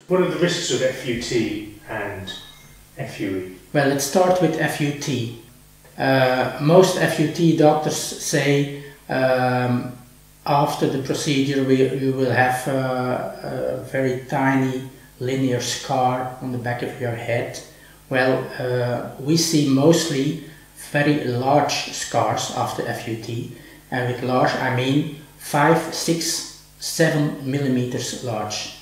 What are the risks of FUT and FUE? Well, let's start with FUT. Most FUT doctors say after the procedure you will have a very tiny linear scar on the back of your head. Well, we see mostly very large scars after FUT, and with large I mean 5, 6, 7 millimeters large.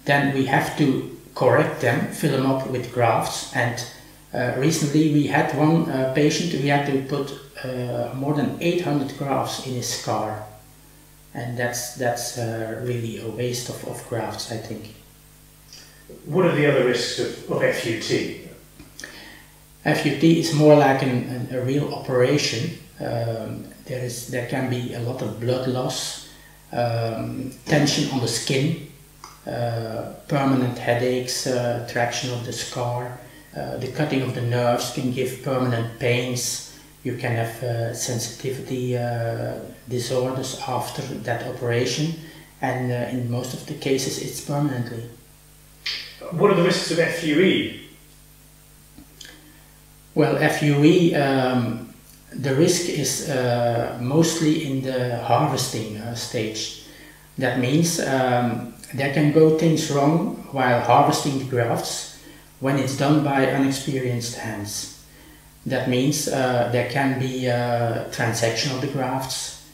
Then we have to correct them, fill them up with grafts, and recently we had one patient, we had to put more than 800 grafts in his scar, and that's really a waste of grafts, I think. What are the other risks of FUT? FUT is more like a real operation. There can be a lot of blood loss, tension on the skin, permanent headaches, traction of the scar, the cutting of the nerves can give permanent pains. You can have sensitivity disorders after that operation, and in most of the cases it's permanently. What are the risks of FUE? Well, FUE, the risk is mostly in the harvesting stage. That means there can go things wrong while harvesting the grafts when it's done by unexperienced hands. That means there can be transection of the grafts,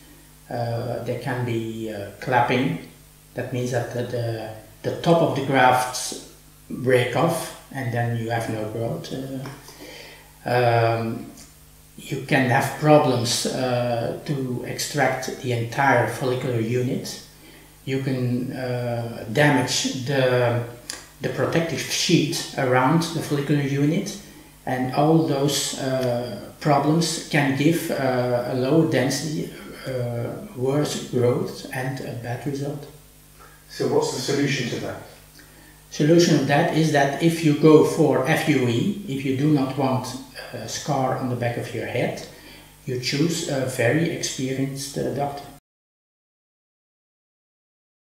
there can be clapping. That means that the top of the grafts break off and then you have no growth. You can have problems to extract the entire follicular unit. You can damage the protective sheet around the follicular unit, and all those problems can give a lower density, worse growth and a bad result. So what's the solution to that? Solution of that is that if you go for FUE, if you do not want a scar on the back of your head, you choose a very experienced doctor.